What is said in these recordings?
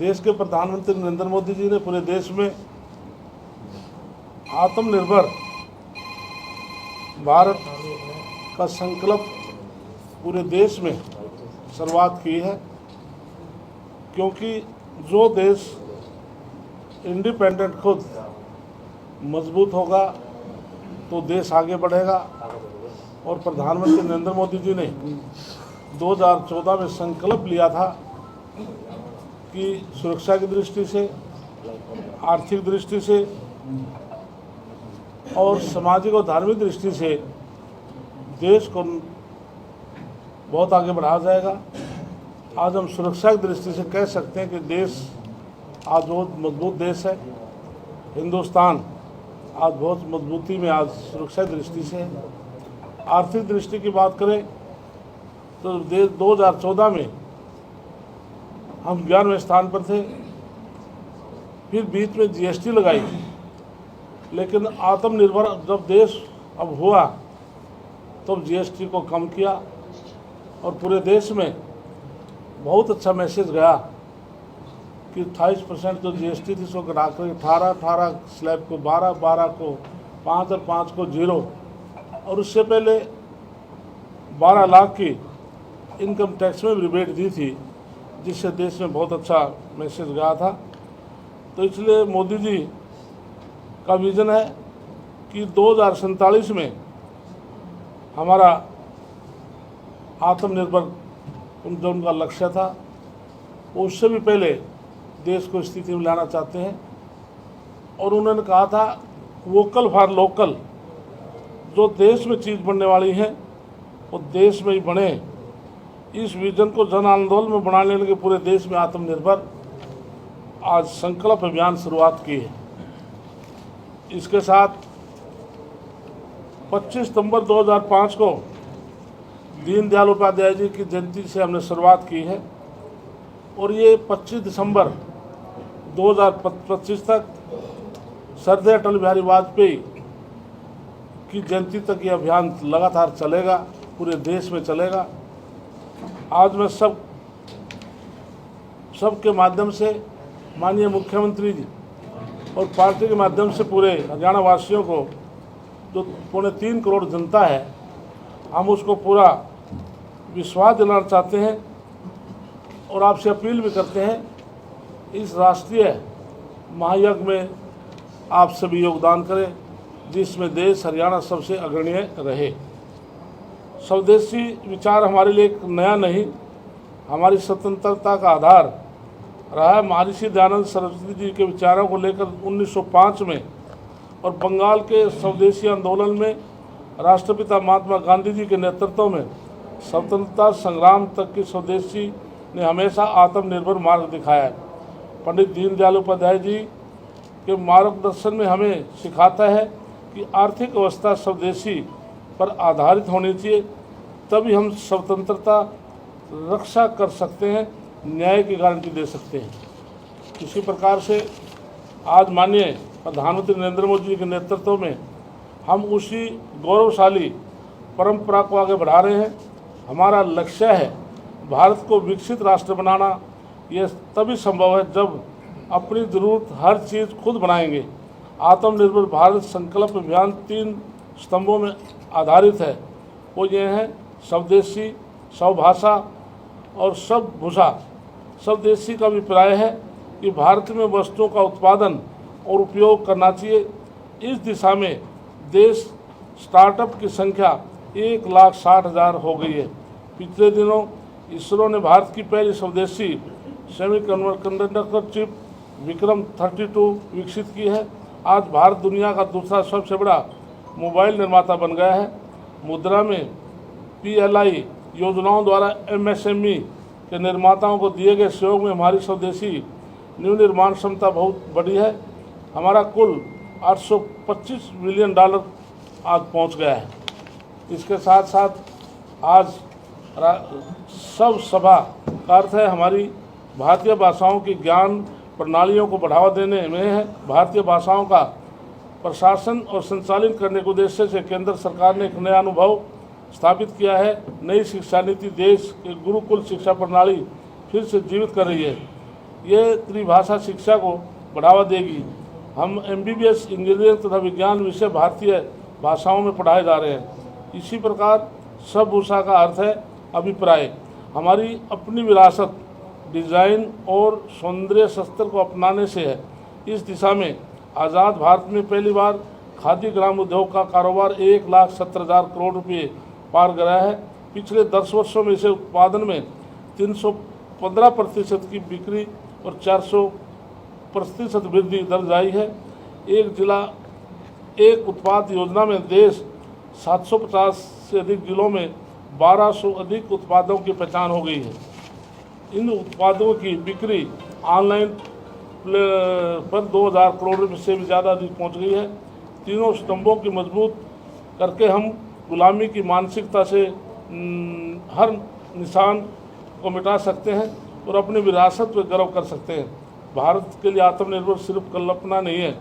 देश के प्रधानमंत्री नरेंद्र मोदी जी ने पूरे देश में आत्मनिर्भर भारत का संकल्प पूरे देश में शुरुआत की है, क्योंकि जो देश इंडिपेंडेंट खुद मजबूत होगा तो देश आगे बढ़ेगा। और प्रधानमंत्री नरेंद्र मोदी जी ने 2014 में संकल्प लिया था कि सुरक्षा की दृष्टि से, आर्थिक दृष्टि से और सामाजिक और धार्मिक दृष्टि से देश को बहुत आगे बढ़ाया जाएगा। आज हम सुरक्षा की दृष्टि से कह सकते हैं कि देश आज बहुत मजबूत देश है। हिंदुस्तान आज बहुत मजबूती में आज सुरक्षा की दृष्टि से है। आर्थिक दृष्टि की बात करें तो 2014 में हम 11वें स्थान पर थे, फिर बीच में जीएसटी लगाई, लेकिन आत्मनिर्भर जब देश अब हुआ तो जीएसटी को कम किया और पूरे देश में बहुत अच्छा मैसेज गया कि 28% जो जीएसटी थी उसको घटाकर 18 स्लैब को 12 को 5 और 5 को 0, और उससे पहले 12 लाख की इनकम टैक्स में रिबेट दी थी, जिससे देश में बहुत अच्छा मैसेज गया था। तो इसलिए मोदी जी का विज़न है कि 2047 में हमारा आत्मनिर्भर जो उनका लक्ष्य था उससे भी पहले देश को स्थिति में लाना चाहते हैं। और उन्होंने कहा था वोकल फॉर लोकल, जो देश में चीज़ बनने वाली है वो देश में ही बने। इस विजन को जन आंदोलन में बना लेने के पूरे देश में आत्मनिर्भर आज संकल्प अभियान शुरुआत की है। इसके साथ 25 सितंबर 2005 को दीनदयाल उपाध्याय जी की जयंती से हमने शुरुआत की है और ये 25 दिसंबर 2025 तक सरदार अटल बिहारी वाजपेयी की जयंती तक ये अभियान लगातार चलेगा, पूरे देश में चलेगा। आज मैं सबके माध्यम से माननीय मुख्यमंत्री जी और पार्टी के माध्यम से पूरे हरियाणा वासियों को, जो 3.25 करोड़ जनता है, हम उसको पूरा विश्वास दिलाना चाहते हैं और आपसे अपील भी करते हैं इस राष्ट्रीय महायज्ञ में आप सभी योगदान करें, जिसमें देश हरियाणा सबसे अग्रणीय रहे। स्वदेशी विचार हमारे लिए एक नया नहीं, हमारी स्वतंत्रता का आधार रहा है। महर्षि दयानंद सरस्वती जी के विचारों को लेकर 1905 में और बंगाल के स्वदेशी आंदोलन में राष्ट्रपिता महात्मा गांधी जी के नेतृत्व में स्वतंत्रता संग्राम तक की स्वदेशी ने हमेशा आत्मनिर्भर मार्ग दिखाया है। पंडित दीनदयाल उपाध्याय जी के मार्गदर्शन में हमें सिखाता है कि आर्थिक अवस्था स्वदेशी पर आधारित होनी चाहिए, तभी हम स्वतंत्रता रक्षा कर सकते हैं, न्याय की गारंटी दे सकते हैं। इसी प्रकार से आज माननीय प्रधानमंत्री नरेंद्र मोदी जी के नेतृत्व में हम उसी गौरवशाली परंपरा को आगे बढ़ा रहे हैं। हमारा लक्ष्य है भारत को विकसित राष्ट्र बनाना। यह तभी संभव है जब अपनी ज़रूरत हर चीज़ खुद बनाएंगे। आत्मनिर्भर भारत संकल्प अभियान 3 स्तंभों में आधारित है। वो ये हैं स्वदेशी, स्वभाषा और स्वभूषा। स्वदेशी का अभिप्राय है कि भारत में वस्तुओं का उत्पादन और उपयोग करना चाहिए। इस दिशा में देश स्टार्टअप की संख्या 1,60,000 हो गई है। पिछले दिनों इसरो ने भारत की पहली स्वदेशी सेमीकंडक्टर चिप विक्रम 32 विकसित की है। आज भारत दुनिया का दूसरा सबसे बड़ा मोबाइल निर्माता बन गया है। मुद्रा में PLI योजनाओं द्वारा MSME के निर्माताओं को दिए गए सहयोग में हमारी स्वदेशी न्यू निर्माण क्षमता बहुत बड़ी है। हमारा कुल $825 बिलियन आज पहुंच गया है। इसके साथ साथ आज सब सभा का अर्थ है हमारी भारतीय भाषाओं की ज्ञान प्रणालियों को बढ़ावा देने में है। भारतीय भाषाओं का प्रशासन और संचालन करने के उद्देश्य से केंद्र सरकार ने एक नया अनुभव स्थापित किया है। नई शिक्षा नीति देश की गुरुकुल शिक्षा प्रणाली फिर से जीवित कर रही है। ये त्रिभाषा शिक्षा को बढ़ावा देगी। हम MBBS इंजीनियरिंग तथा विज्ञान विषय भारतीय भाषाओं में पढ़ाए जा रहे हैं। इसी प्रकार सबभूषा का अर्थ है अभिप्राय। हमारी अपनी विरासत डिज़ाइन और सौंदर्य शस्त्र को अपनाने से है। इस दिशा में आज़ाद भारत में पहली बार खादी ग्राम उद्योग का कारोबार 1,70,000 करोड़ रुपये पार गया है। पिछले 10 वर्षों में इसे उत्पादन में 315% की बिक्री और 400% वृद्धि दर्ज आई है। एक जिला एक उत्पाद योजना में देश 750 से अधिक जिलों में 1200 अधिक उत्पादों की पहचान हो गई है। इन उत्पादों की बिक्री ऑनलाइन पर 2,000 करोड़ रुपये से भी ज़्यादा अधिक पहुँच गई है। तीनों स्तंभों की मजबूत करके हम गुलामी की मानसिकता से हर निशान को मिटा सकते हैं और अपनी विरासत पर गर्व कर सकते हैं। भारत के लिए आत्मनिर्भर सिर्फ कल्पना नहीं है,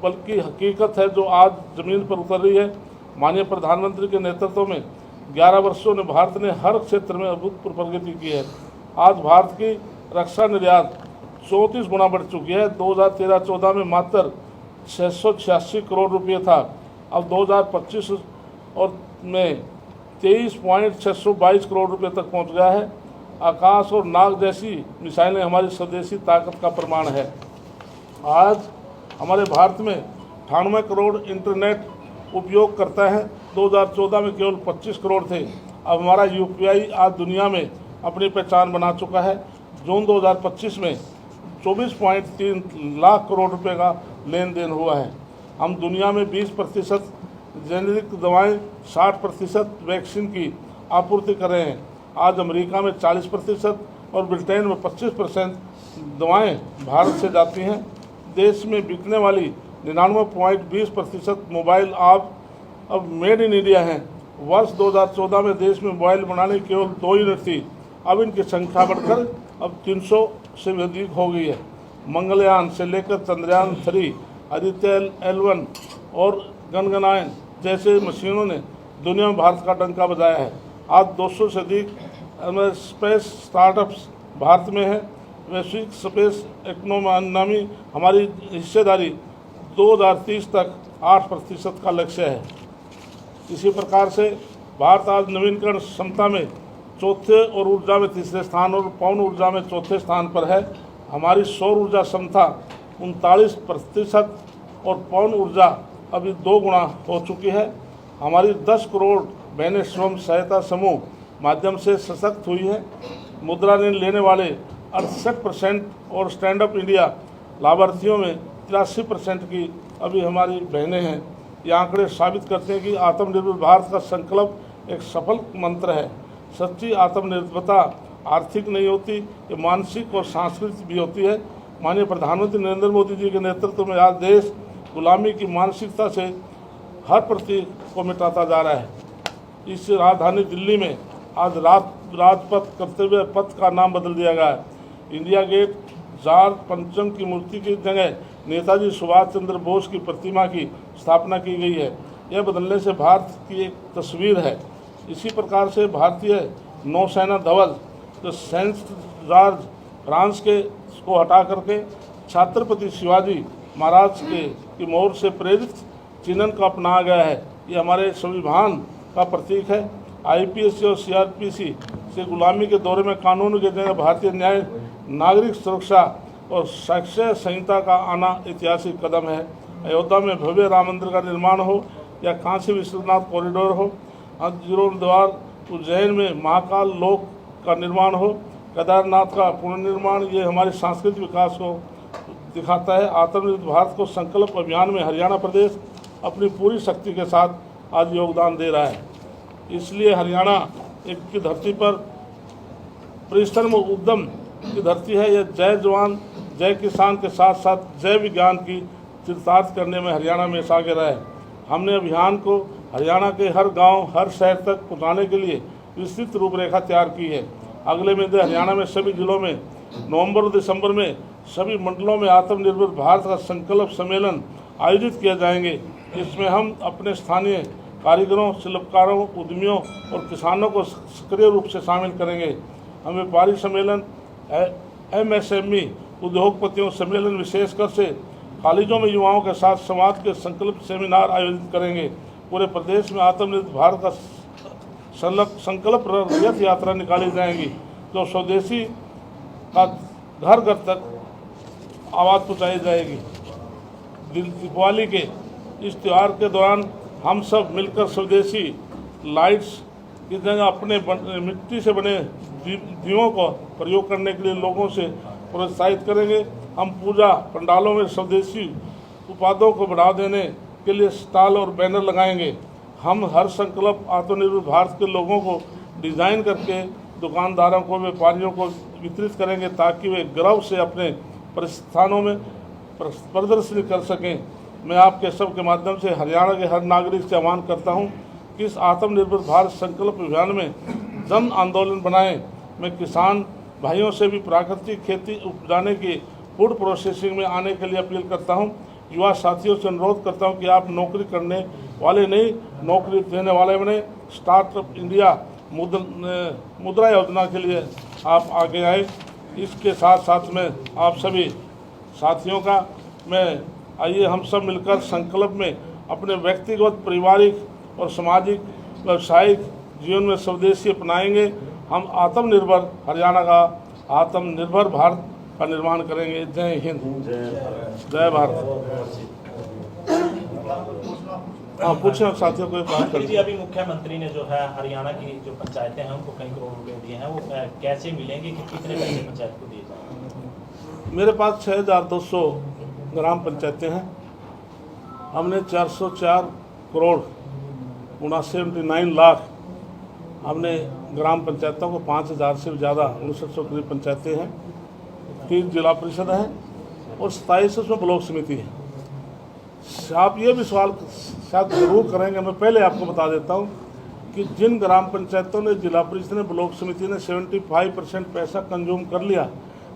बल्कि हकीकत है जो आज ज़मीन पर उतर रही है। माननीय प्रधानमंत्री के नेतृत्व में 11 वर्षों ने भारत ने हर क्षेत्र में अभूतपूर्व प्रगति की है। आज भारत की रक्षा निर्यात 34 गुना बढ़ चुकी है। 2013-14 में मात्र 686 करोड़ रुपये था, अब 2025 और में 23.622 करोड़ रुपये तक पहुंच गया है। आकाश और नाग जैसी मिसाइलें हमारी स्वदेशी ताकत का प्रमाण है। आज हमारे भारत में 98 करोड़ इंटरनेट उपयोग करता है। 2014 में केवल 25 करोड़ थे। अब हमारा UPI आज दुनिया में अपनी पहचान बना चुका है। जून 2025 में 24.3 लाख करोड़ रुपए का लेन देन हुआ है। हम दुनिया में 20% जेनेरिक दवाएं, 60% वैक्सीन की आपूर्ति कर रहे हैं। आज अमेरिका में 40% और ब्रिटेन में 25% दवाएं भारत से जाती हैं। देश में बिकने वाली 99.20% मोबाइल अब मेड इन इंडिया हैं। वर्ष 2014 में देश में मोबाइल बनाने की केवल 2 यूनिट थी, अब इनकी संख्या बढ़कर अब 300 से भी अधिक हो गई है। मंगलयान से लेकर चंद्रयान 3, आदित्य L1 और गगनयान जैसे मशीनों ने दुनिया में भारत का डंका बजाया है। आज 200 से अधिक स्पेस स्टार्टअप्स भारत में है। वैश्विक स्पेस इकोनॉमी हमारी हिस्सेदारी 2030 तक 8% का लक्ष्य है। इसी प्रकार से भारत आज नवीनकरण क्षमता में चौथे और ऊर्जा में तीसरे स्थान और पवन ऊर्जा में चौथे स्थान पर है। हमारी सौर ऊर्जा क्षमता 39% और पवन ऊर्जा अभी 2 गुना हो चुकी है। हमारी 10 करोड़ बहनें स्वयं सहायता समूह माध्यम से सशक्त हुई है। मुद्रा ऋण लेने वाले 68% और स्टैंड अप इंडिया लाभार्थियों में 83% की अभी हमारी बहनें हैं। ये आंकड़े साबित करते हैं कि आत्मनिर्भर भारत का संकल्प एक सफल मंत्र है। सच्ची आत्मनिर्भरता आर्थिक नहीं होती, ये मानसिक और सांस्कृतिक भी होती है। माननीय प्रधानमंत्री नरेंद्र मोदी जी के नेतृत्व में आज देश गुलामी की मानसिकता से हर प्रतीक को मिटाता जा रहा है। इस राजधानी दिल्ली में आज राजपथ कर्तव्य पथ का नाम बदल दिया गया है। इंडिया गेट जार पंचम की मूर्ति की जगह नेताजी सुभाष चंद्र बोस की प्रतिमा की स्थापना की गई है। यह बदलने से भारत की एक तस्वीर है। इसी प्रकार से भारतीय नौसेना ध्वज जो सेंट जॉर्ज फ्रांस को हटा करके छत्रपति शिवाजी महाराज की मोहर से प्रेरित चिन्हन को अपनाया गया है। ये हमारे संविधान का प्रतीक है। IPSC और CRPC से गुलामी के दौरे में कानून के जगह भारतीय न्याय, नागरिक सुरक्षा और साक्ष्य संहिता का आना ऐतिहासिक कदम है। अयोध्या में भव्य राम मंदिर का निर्माण हो या काशी विश्वनाथ कॉरिडोर हो, जीर्णोद्धार उज्जैन में महाकाल लोक का निर्माण हो, केदारनाथ का पुनर्निर्माण, ये हमारे सांस्कृतिक विकास को दिखाता है। आत्मनिर्भर भारत को संकल्प अभियान में हरियाणा प्रदेश अपनी पूरी शक्ति के साथ आज योगदान दे रहा है। इसलिए हरियाणा एक की धरती पर परिश्रम और उद्यम की धरती है। यह जय जवान जय किसान के साथ साथ जय विज्ञान की चरितार्थ करने में हरियाणा में आगे रहा है। हमने अभियान को हरियाणा के हर गांव, हर शहर तक पहुंचाने के लिए विस्तृत रूपरेखा तैयार की है। अगले महीने हरियाणा में सभी जिलों में नवंबर और दिसंबर में सभी मंडलों में आत्मनिर्भर भारत का संकल्प सम्मेलन आयोजित किए जाएंगे। इसमें हम अपने स्थानीय कारीगरों, शिल्पकारों, उद्यमियों और किसानों को सक्रिय रूप से शामिल करेंगे। हम व्यापारी सम्मेलन, MSME उद्योगपतियों सम्मेलन विशेषकर से कॉलेजों में युवाओं के साथ समाज के संकल्प सेमिनार आयोजित करेंगे। पूरे प्रदेश में आत्मनिर्भर भारत का संकल्प रथ यात्रा निकाली जाएंगी, जो स्वदेशी का घर घर तक आवाज़ पहुँचाई जाएगी। दीपावली के इस त्यौहार के दौरान हम सब मिलकर स्वदेशी लाइट्स की जगह अपने मिट्टी से बने दीयों को प्रयोग करने के लिए लोगों से प्रोत्साहित करेंगे। हम पूजा पंडालों में स्वदेशी उत्पादों को बढ़ावा देने के लिए स्टॉल और बैनर लगाएंगे। हम हर संकल्प आत्मनिर्भर भारत के लोगों को डिज़ाइन करके दुकानदारों को, व्यापारियों को वितरित करेंगे, ताकि वे गर्व से अपने प्रतिष्ठानों में प्रदर्शनी कर सकें। मैं आपके सबके माध्यम से हरियाणा के हर नागरिक से आह्वान करता हूं कि इस आत्मनिर्भर भारत संकल्प अभियान में जन आंदोलन बनाएं। मैं किसान भाइयों से भी प्राकृतिक खेती उपजाने की फूड प्रोसेसिंग में आने के लिए अपील करता हूं। युवा साथियों से अनुरोध करता हूं कि आप नौकरी करने वाले नहीं, नौकरी देने वाले बने। स्टार्टअप इंडिया मुद्रा योजना के लिए आप आगे आए। इसके साथ साथ में आप सभी साथियों का आइए हम सब मिलकर संकल्प में अपने व्यक्तिगत, पारिवारिक और सामाजिक व्यावसायिक जीवन में स्वदेशी अपनाएंगे। हम आत्मनिर्भर हरियाणा का, आत्मनिर्भर भारत का निर्माण करेंगे। जय हिंद, जय भारत। हाँ, पूछे साथियों को बात जी। अभी मुख्यमंत्री ने जो है हरियाणा की जो पंचायतें हैं उनको कई करोड़ रुपए दिए हैं, वो कैसे मिलेंगे, कि कितने पैसे पंचायत को दिए जाएंगे? मेरे पास 6200 ग्राम पंचायतें हैं। हमने 404 करोड़ 79 लाख हमने ग्राम पंचायतों को 5000 से ज़्यादा 6900 करीब पंचायतें हैं, 3 जिला परिषद हैं और 27 उसमें ब्लॉक समिति है। आप ये भी सवाल शायद जरूर करेंगे, मैं पहले आपको बता देता हूँ कि जिन ग्राम पंचायतों ने, जिला परिषद ने, ब्लॉक समिति ने 75% पैसा कंज्यूम कर लिया,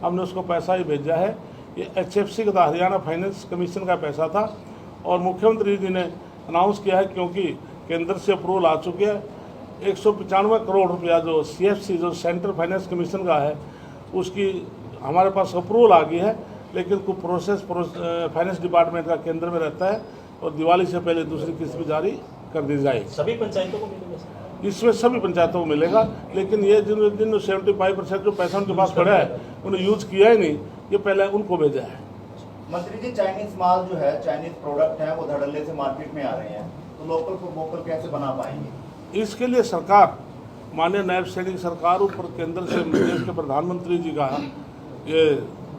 हमने उसको पैसा ही भेजा है। ये HFC का था, हरियाणा फाइनेंस कमीशन का पैसा था, और मुख्यमंत्री जी ने अनाउंस किया है, क्योंकि केंद्र से अप्रूवल आ चुके हैं। 195 करोड़ रुपया जो CFC जो सेंट्रल फाइनेंस कमीशन का है, उसकी हमारे पास अप्रूवल आ गई है, लेकिन कुछ प्रोसेस फाइनेंस डिपार्टमेंट का केंद्र में रहता है, और दिवाली से पहले दूसरी किस्त भी जारी कर दी जाएगी। सभी पंचायतों को मिलेगा? इसमें सभी पंचायतों को मिलेगा, लेकिन ये जिन 75% जो पैसा उनके पास पड़ा है, उन्हें यूज़ किया ही नहीं, ये पहले उनको भेजा है। मंत्री जी, चाइनीज माल जो है, चाइनीज प्रोडक्ट है, वो धड़ल्ले से मार्केट में आ रहे हैं, तो लोकल को वोकल कैसे बना पाएंगे? इसके लिए सरकार, माननीय नायब सैनिक सरकार, ऊपर केंद्र से देश के प्रधानमंत्री जी का ये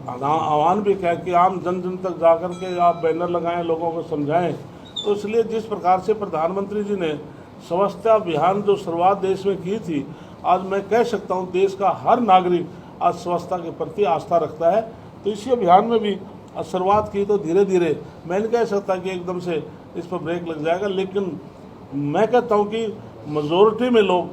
आह्वान भी है कि आम जन जन तक जाकर के आप बैनर लगाएं, लोगों को समझाएं। तो इसलिए जिस प्रकार से प्रधानमंत्री जी ने स्वच्छता अभियान जो शुरुआत देश में की थी, आज मैं कह सकता हूं देश का हर नागरिक आज स्वच्छता के प्रति आस्था रखता है। तो इसी अभियान में भी शुरुआत की, तो धीरे धीरे मैं नहीं कह सकता कि एकदम से इस पर ब्रेक लग जाएगा, लेकिन मैं कहता हूं कि मेजोरिटी में लोग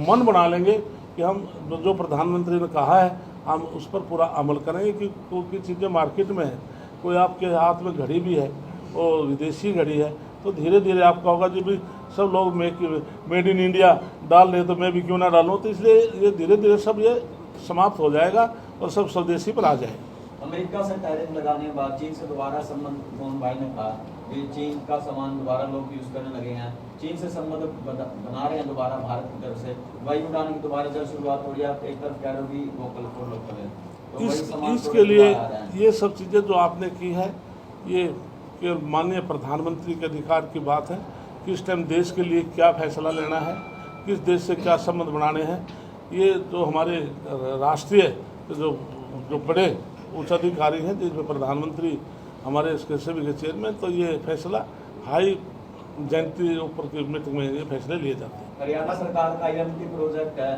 मन बना लेंगे कि हम जो प्रधानमंत्री ने कहा है हम उस पर पूरा अमल करेंगे। कि कोई चीज़ें मार्केट में है, कोई आपके हाथ में घड़ी भी है और विदेशी घड़ी है, तो धीरे धीरे आपका होगा जी भी सब लोग मेड इन इंडिया डाल रहे, तो मैं भी क्यों ना डालूँ। तो इसलिए ये धीरे धीरे सब ये समाप्त हो जाएगा और सब स्वदेशी पर आ जाएगा। अमेरिका से टैरिफ लगाने के बाद चीन से दोबारा संबंध, मोहन भाई ने कहा कि चीन का सामान दोबारा लोग यूज़ करने लगे हैं, चीन से संबंध बना रहे हैं दोबारा भारत की तरफ से, वायु उड़ान की दोबारा जब शुरुआत हो रही है, आप एक तरफ कह रहे हो कि वोकल फॉर लोकल है, तो इसके लिए ये सब चीज़ें जो आपने की है, ये माननीय प्रधानमंत्री के अधिकार की बात है। किस टाइम देश के लिए क्या फैसला लेना है, किस देश से क्या संबंध बनाने हैं, ये जो हमारे राष्ट्रीय जो बड़े उच्च अधिकारी हैं, जिसमें प्रधानमंत्री हमारे इसके सभी के चेयरमैन, तो ये फैसला हाई जयंती ऊपर की मीटिंग में ये फैसले लिए जाते हैं। हरियाणा सरकार का IMT प्रोजेक्ट है,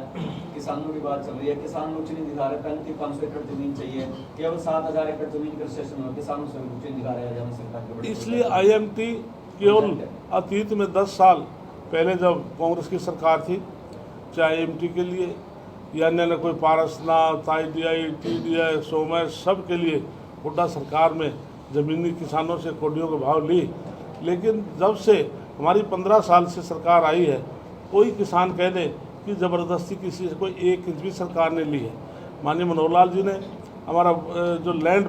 किसानों की बात चल रही है, किसान रुचि नहीं दिखा रहे, 3500 एकड़ जमीन चाहिए, केवल 7000 एकड़ जमीन का रजिस्ट्रेशन हो, किसानों से रुचि नहीं दिखा रहे हैं हरियाणा सरकार के। इसलिए IMT केवल अतीत में 10 साल पहले जब कांग्रेस की सरकार थी, चाहे IMT के लिए या अन्य कोई पारसनाथ, IDI, TDI, सोमय, सब के लिए हुड्डा सरकार में ज़मीनी किसानों से कोडियों के भाव ली। लेकिन जब से हमारी 15 साल से सरकार आई है, कोई किसान कह दे कि ज़बरदस्ती किसी से कोई 1 इंच भी सरकार ने ली है। माननीय मनोहर लाल जी ने हमारा जो लैंड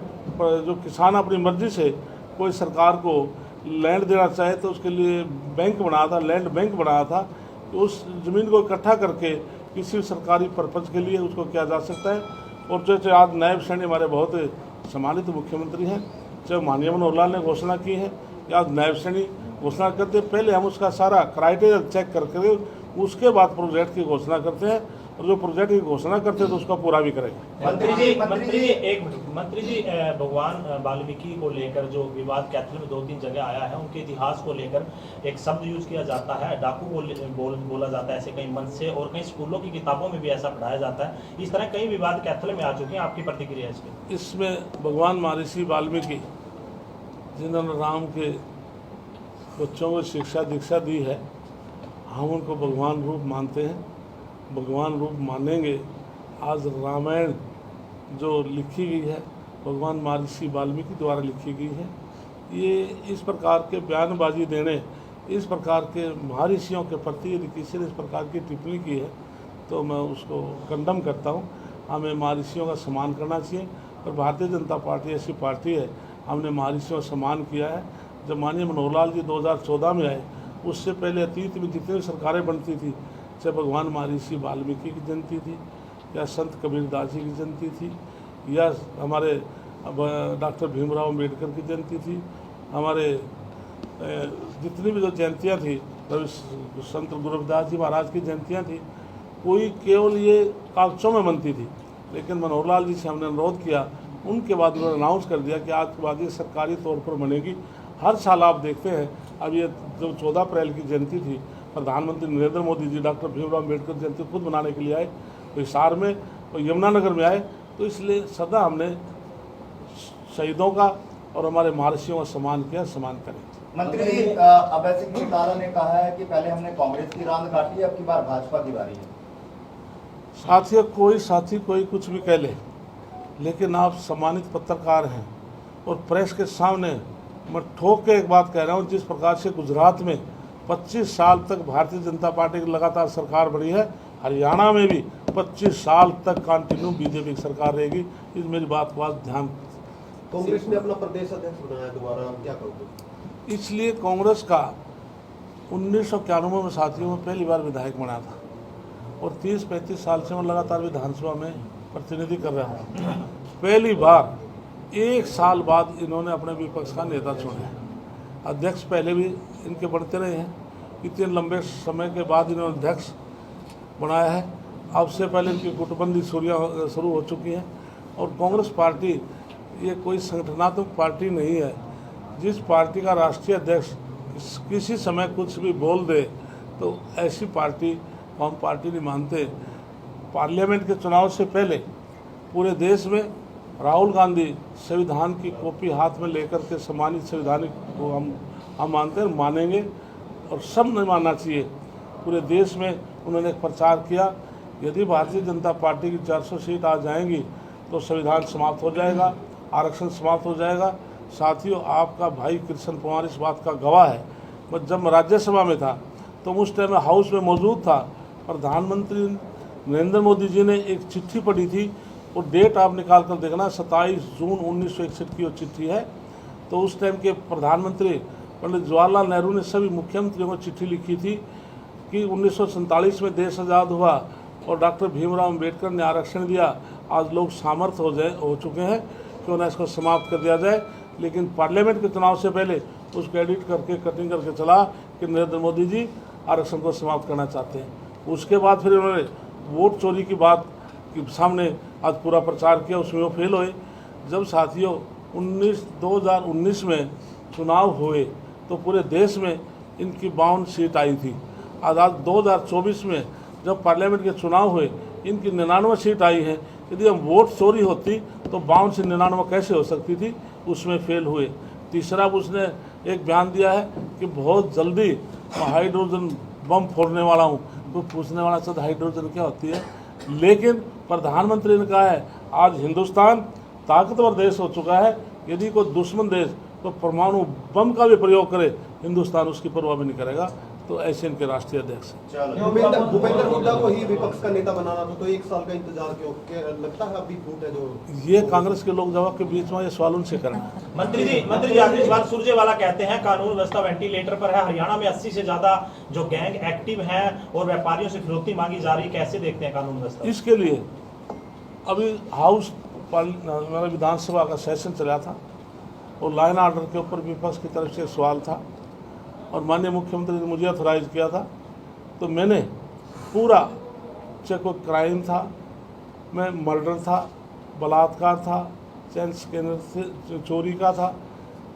जो किसान अपनी मर्जी से कोई सरकार को लैंड देना चाहे तो उसके लिए बैंक बनाया था, लैंड बैंक बनाया था। तो उस ज़मीन को इकट्ठा करके किसी सरकारी पर्पज़ के लिए उसको किया जा सकता है। और जैसे आज नायब सैनी हमारे बहुत सम्मानित मुख्यमंत्री हैं, चाहे माननीय मनोहर लाल ने घोषणा की है कि आज नायब सैनी घोषणा करते, पहले हम उसका सारा क्राइटेरिया चेक करके उसके बाद प्रोजेक्ट की घोषणा करते हैं, और जो प्रोजेक्ट की घोषणा करते हैं तो उसका पूरा भी करेंगे। मंत्री जी एक मिनट, मंत्री जी भगवान वाल्मीकि को लेकर जो विवाद कैथल में 2-3 जगह आया है, उनके इतिहास को लेकर एक शब्द यूज किया जाता है, डाकू बोला जाता है, ऐसे कई मंच से और कई स्कूलों की किताबों में भी ऐसा पढ़ाया जाता है। इस तरह कई विवाद कैथल में आ चुके हैं, आपकी प्रतिक्रिया इसमें? इसमें भगवान महर्षि वाल्मीकि जिन्होंने राम के बच्चों को शिक्षा दीक्षा दी है, हम उनको भगवान रूप मानते हैं, भगवान रूप मानेंगे। आज रामायण जो लिखी गई है भगवान महर्षि वाल्मीकि द्वारा लिखी गई है। ये इस प्रकार के बयानबाजी देने, इस प्रकार के महर्षियों के प्रति यदि किसी ने इस प्रकार की टिप्पणी की है तो मैं उसको कंडम करता हूँ। हमें महर्षियों का सम्मान करना चाहिए, और भारतीय जनता पार्टी ऐसी पार्टी है, हमने महर्षियों का सम्मान किया है। जब माननीय मनोहर लाल जी 2014 में आए, उससे पहले अतीत में जितनी सरकारें बनती थी, चाहे भगवान महर्षि वाल्मीकि की जयंती थी, या संत कबीरदास जी की जयंती थी, या हमारे डॉक्टर भीमराव अम्बेडकर की जयंती थी, हमारे जितनी भी जो जयंतियाँ थी, संत गुरु रविदास जी महाराज की जयंतियाँ थी, कोई केवल ये कागजों में बनती थी। लेकिन मनोहर लाल जी से हमने अनुरोध किया, उनके बाद उन्होंने अनाउंस कर दिया कि आज के बाद ये सरकारी तौर पर बनेगी। हर साल आप देखते हैं, अब ये जो 14 अप्रैल की जयंती थी, प्रधानमंत्री नरेंद्र मोदी जी डॉक्टर भीमराव अम्बेडकर जयंती खुद मनाने के लिए आए, तो हिसार में और यमुनानगर में आए। तो इसलिए सदा हमने शहीदों का और हमारे महर्षियों का सम्मान किया, सम्मान करें। मंत्री जी, अभय सिंह चौटाला ने कहा है कि पहले हमने कांग्रेस की रांद काटी है, अब की बार भाजपा की बारी है। साथियों, कोई साथी कोई कुछ भी कह ले, लेकिन आप सम्मानित पत्रकार हैं, और प्रेस के सामने मैं ठोक के एक बात कह रहा हूँ, जिस प्रकार से गुजरात में 25 साल तक भारतीय जनता पार्टी की लगातार सरकार बनी है, हरियाणा में भी 25 साल तक कंटिन्यू बीजेपी की सरकार रहेगी। इस मेरी बात को आज ध्यान। कांग्रेस ने अपना प्रदेश अध्यक्ष बनाया दोबारा, क्या करोगे? इसलिए कांग्रेस का 1991 में साथियों में पहली बार विधायक बना था, और 30-35 साल से मैं लगातार विधानसभा में प्रतिनिधि कर रहा हूँ। पहली बार 1 साल बाद इन्होंने अपने विपक्ष का नेता चुना है। अध्यक्ष पहले भी इनके बनते रहे हैं, इतने लंबे समय के बाद इन्होंने अध्यक्ष बनाया है। अब से पहले इनकी गुटबंदी शुरू हो चुकी है। और कांग्रेस पार्टी ये कोई संगठनात्मक पार्टी नहीं है। जिस पार्टी का राष्ट्रीय अध्यक्ष किसी समय कुछ भी बोल दे तो ऐसी पार्टी को हम पार्टी नहीं मानते। पार्लियामेंट के चुनाव से पहले पूरे देश में राहुल गांधी संविधान की कॉपी हाथ में लेकर के सम्मानित संविधानिक को हम मानते हैं, मानेंगे, और सब ने मानना चाहिए। पूरे देश में उन्होंने एक प्रचार किया, यदि भारतीय जनता पार्टी की 400 सीट आ जाएंगी तो संविधान समाप्त हो जाएगा, आरक्षण समाप्त हो जाएगा। साथियों, आपका भाई कृष्ण कुमार इस बात का गवाह है। मैं जब राज्यसभा में था तो उस टाइम हाउस में मौजूद था, प्रधानमंत्री नरेंद्र मोदी जी ने एक चिट्ठी पढ़ी थी, और डेट आप निकाल कर देखना, 27 जून 1961 की वो चिट्ठी है। तो उस टाइम के प्रधानमंत्री पंडित जवाहरलाल नेहरू ने सभी मुख्यमंत्रियों को चिट्ठी लिखी थी कि 1947 में देश आज़ाद हुआ और डॉक्टर भीमराव अम्बेडकर ने आरक्षण दिया, आज लोग सामर्थ्य हो चुके हैं कि उन्हें इसको समाप्त कर दिया जाए। लेकिन पार्लियामेंट के चुनाव से पहले उसको एडिट करके कटिंग करके चला कि नरेंद्र मोदी जी आरक्षण को समाप्त करना चाहते हैं। उसके बाद फिर उन्होंने वोट चोरी की बात के सामने आज पूरा प्रचार किया, उसमें वो फेल हुए। जब साथियों 2019 में चुनाव हुए तो पूरे देश में इनकी 52 सीट आई थी। आज 2024 में जब पार्लियामेंट के चुनाव हुए इनकी 99 सीट आई है। यदि हम वोट चोरी होती तो 52 से 99 कैसे हो सकती थी, उसमें फेल हुए। तीसरा, उसने एक बयान दिया है कि बहुत जल्दी मैं हाइड्रोजन बम फोड़ने वाला हूँ। तो पूछने वाला सद हाइड्रोजन क्या होती है, लेकिन प्रधानमंत्री ने कहा है आज हिंदुस्तान ताकतवर देश हो चुका है, यदि कोई दुश्मन देश तो परमाणु बम का भी प्रयोग करे, हिंदुस्तान उसकी परवाह भी नहीं करेगा। तो ऐसे इनके राष्ट्रीय अध्यक्ष हैं। चलो भूपेंद्र हुड्डा को ही विपक्ष का नेता बनाना था, तो 1 साल का इंतजार क्यों? लगता है अभी फूट है जो ये कांग्रेस के लोग जवाब के बीच में ये सवाल उनसे करना। मंत्री जी आखिरी सवाल सुरजेवाला कहते हैं कानून व्यवस्था वेंटिलेटर पर है। हरियाणा में 80 से ज्यादा जो गैंग एक्टिव हैं और व्यापारियों से फिरौती मांगी जा रही है, कैसे देखते हैं कानून व्यवस्था? इसके लिए अभी हमारा विधानसभा का सेशन चला था और लाइन ऑर्डर के ऊपर विपक्ष की तरफ से सवाल था और माननीय मुख्यमंत्री ने मुझे ऑथराइज किया था, तो मैंने पूरा चाहे कोई क्राइम था, मैं मर्डर था, बलात्कार था, चैन स्कैनर से चोरी का था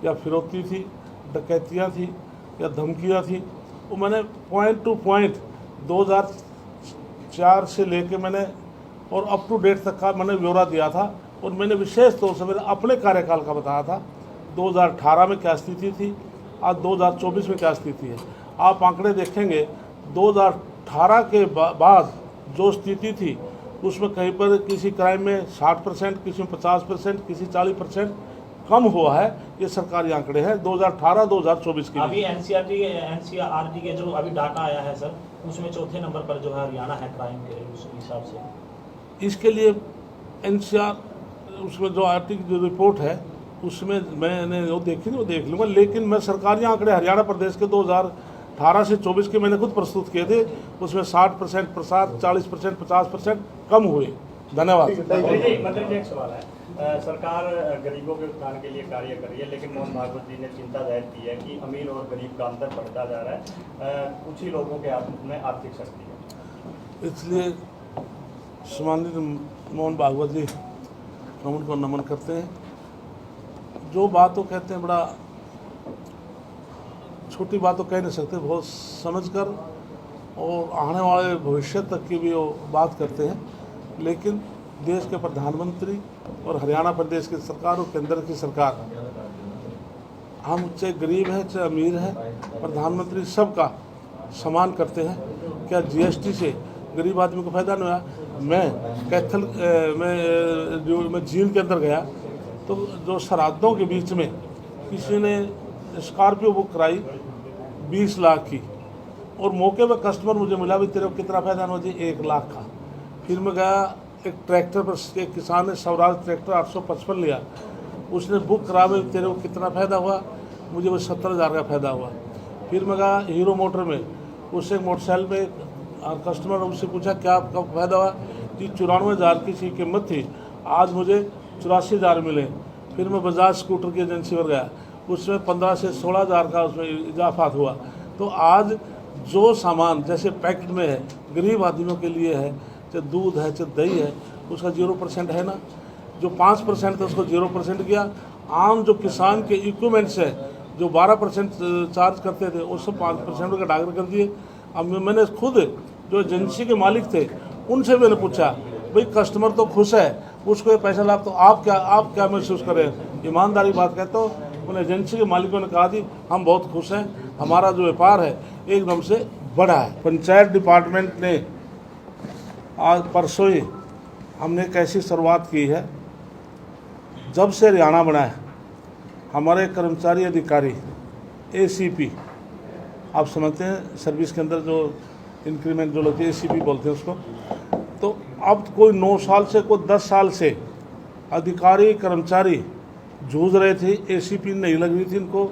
या फिरौती थी, डकैतियाँ थी या धमकियाँ थी, वो मैंने पॉइंट टू पॉइंट 2004 से लेके मैंने और अप टू डेट तक का मैंने ब्यौरा दिया था और मैंने विशेष तौर से मेरे अपने कार्यकाल का बताया था 2018 में क्या स्थिति थी, आज 2024 में क्या स्थिति है। आप आंकड़े देखेंगे 2018 के बाद जो स्थिति थी उसमें कहीं पर किसी क्राइम में 60%, किसी में 50%, किसी 40% कम हुआ है। ये सरकारी आंकड़े हैं 2018-2024 के। अभी एनसीआरटी के जो अभी डाटा आया है सर, उसमें चौथे नंबर पर जो है हरियाणा है क्राइम के उस हिसाब से। इसके लिए एनसीआर उसमें जो आर्टिक जो रिपोर्ट है उसमें मैंने वो देखी नहीं, वो देख लूँगा, लेकिन मैं सरकारी आंकड़े हरियाणा प्रदेश के 2018 से 24 के मैंने खुद प्रस्तुत किए थे, उसमें 60% प्रसाद, 40%, 50% कम हुए। धन्यवाद। मंत्री जी एक सवाल है, सरकार गरीबों के उत्थान के लिए कार्य कर रही है, लेकिन मोहन भागवत जी ने चिंता जाहिर की है कि अमीर और गरीब का अंतर बढ़ता जा रहा है, कुछ ही लोगों के हाथ में आर्थिक शक्ति है। इसलिए सम्मानित मोहन भागवत जी हम उनको नमन करते हैं। जो बात वो कहते हैं बड़ा छोटी बात तो कह नहीं सकते, बहुत समझकर और आने वाले भविष्य तक की भी वो बात करते हैं। लेकिन देश के प्रधानमंत्री और हरियाणा प्रदेश की सरकार और केंद्र की सरकार, हम चाहे गरीब हैं चाहे अमीर हैं, प्रधानमंत्री सबका सम्मान करते हैं। क्या जीएसटी से गरीब आदमी को फायदा नहीं हुआ? मैं जींद के अंदर गया तो जो सरहदों के बीच में किसी ने स्कॉर्पियो बुक कराई 20 लाख की और मौके पर कस्टमर मुझे मिला, भी तेरे को कितना फायदा हुआ जी? 1 लाख का। फिर मैं गया एक ट्रैक्टर पर, एक किसान ने स्वराज ट्रैक्टर 855 लिया, उसने बुक करा, में तेरे को कितना फ़ायदा हुआ? मुझे वो 70,000 का फ़ायदा हुआ। फिर मैं गया हीरो मोटर में, उससे मोटरसाइकिल में कस्टमर, उससे पूछा क्या आपका फ़ायदा हुआ जी? 94,000 की सी कीमत थी, आज मुझे 84,000 मिले। फिर मैं बजाज स्कूटर की एजेंसी पर गया, उसमें 15 से 16,000 का उसमें इजाफा हुआ। तो आज जो सामान जैसे पैकेट में है गरीब आदमियों के लिए है, चाहे दूध है चाहे दही है, उसका 0% है ना। जो 5% था उसको 0% किया। आम जो किसान के इक्विपमेंट्स है जो 12% चार्ज करते थे उसको 5% का डागर कर दिए। अब मैंने खुद जो एजेंसी के मालिक थे उनसे मैंने पूछा, भाई कस्टमर तो खुश है, उसको ये पैसा लाभ, तो आप क्या महसूस करें? ईमानदारी बात कहते हो। उन एजेंसी के मालिकों ने कहा जी हम बहुत खुश हैं, हमारा जो व्यापार है एकदम से बढ़ा है। पंचायत डिपार्टमेंट ने आज परसों ही हमने एक ऐसी शुरुआत की है, जब से हरियाणा बना है हमारे कर्मचारी अधिकारी एसीपी, आप समझते हैं सर्विस के अंदर जो इंक्रीमेंट जो लगती है एसीपी बोलते हैं उसको, तो अब कोई 9 साल से कोई 10 साल से अधिकारी कर्मचारी जूझ रहे थे, एसीपी नहीं लग रही थी, इनको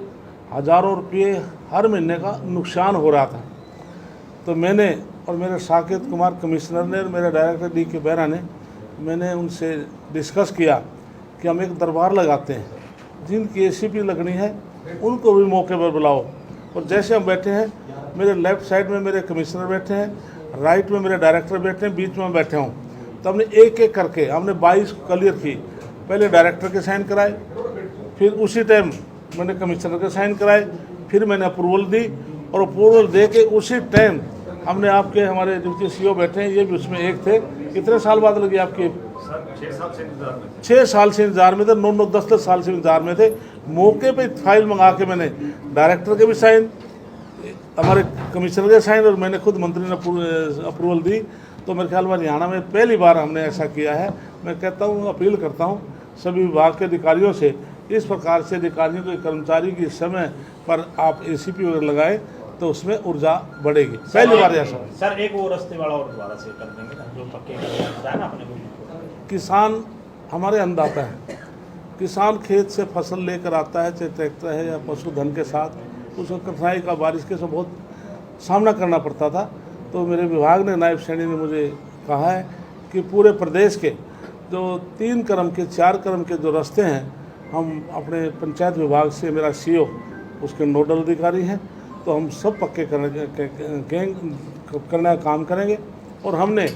हज़ारों रुपये हर महीने का नुकसान हो रहा था। तो मैंने और मेरे साकेत कुमार कमिश्नर ने और मेरे डायरेक्टर डी के बेरा ने, मैंने उनसे डिस्कस किया कि हम एक दरबार लगाते हैं, जिनकी एसीपी लगनी है उनको भी मौके पर बुलाओ। और जैसे हम बैठे हैं, मेरे लेफ़्ट साइड में मेरे कमिश्नर बैठे हैं, राइट में मेरे डायरेक्टर बैठे हैं, बीच में बैठे हूँ। तो हमने एक एक करके हमने 22 क्लियर की। पहले डायरेक्टर के साइन कराए, फिर उसी टाइम मैंने कमिश्नर के साइन कराए, फिर मैंने अप्रूवल दी और अप्रूवल दे के उसी टाइम हमने आपके हमारे डिप्टी सीओ बैठे हैं, ये भी उसमें एक थे। कितने साल बाद लगी आपकी? 6 साल से इंतजार में थे, 9-9, 10-10 साल से इंतजार में थे। मौके पे फाइल मंगा के मैंने डायरेक्टर के भी साइन, हमारे कमिश्नर के साइन और मैंने खुद मंत्री ने अप्रूवल दी। तो मेरे ख्याल में हरियाणा में पहली बार हमने ऐसा किया है। मैं कहता हूँ, अपील करता हूँ सभी विभाग के अधिकारियों से, इस प्रकार से अधिकारियों के कर्मचारी की समय पर आप एसीपी वगैरह लगाएं तो उसमें ऊर्जा बढ़ेगी। पहली बार ऐसा सर एक वो रास्ते वाला और दोबारा से कर देंगे ना, जो पक्के कर है ना अपने को। किसान हमारे अन्नदाता है। किसान खेत से फसल लेकर आता है, चाहे ट्रैक्टर है या पशुधन के साथ, उसको कठिनाई का बारिश के से बहुत सामना करना पड़ता था। तो मेरे विभाग ने, नायब सैनी ने मुझे कहा है कि पूरे प्रदेश के जो 3 क्रम के 4 क्रम के जो रास्ते हैं, हम अपने पंचायत विभाग से, मेरा सीओ उसके नोडल अधिकारी हैं, तो हम सब पक्के करने का काम करेंगे। और हमने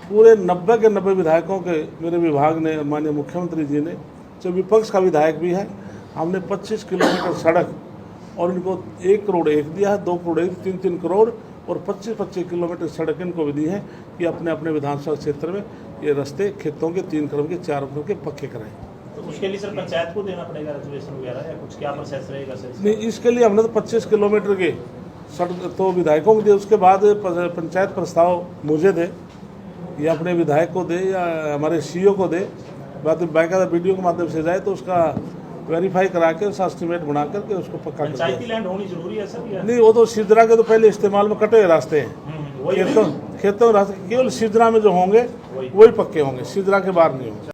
पूरे 90 के 90 विधायकों के, मेरे विभाग ने, माननीय मुख्यमंत्री जी ने, जो विपक्ष का विधायक भी है, हमने 25 किलोमीटर सड़क और इनको 1 करोड़ 1 दिया है, 2 करोड़ 1, 3 करोड़ और 25 किलोमीटर सड़क इनको भी दी है कि अपने अपने विधानसभा क्षेत्र में ये रास्ते खेतों के 3 क्रम के 4 क्रम के पक्के कराएं। तो उसके लिए सर पंचायत को देना पड़ेगा रिजर्वेशन वगैरह, या कुछ क्या प्रोसेस रहेगा सर? नहीं, इसके लिए हमने तो 25 किलोमीटर के सड़क तो विधायकों को दिए, उसके बाद पंचायत प्रस्ताव मुझे दे या अपने विधायक को दे या हमारे सीईओ को दे, बाकायदा वीडियो के माध्यम से जाए तो उसका वेरीफाई करा के उसका एस्टिमेट बना करके उसको पक्का कर पंचायती दिया। लैंड होनी जरूरी है सर या? नहीं, वो तो सिद्रा के तो पहले इस्तेमाल में कटे हुए रास्ते हैं, वही खेतों रास्ते केवल सिद्रा में जो होंगे वही पक्के होंगे, सिद्रा के बाहर नहीं होंगे।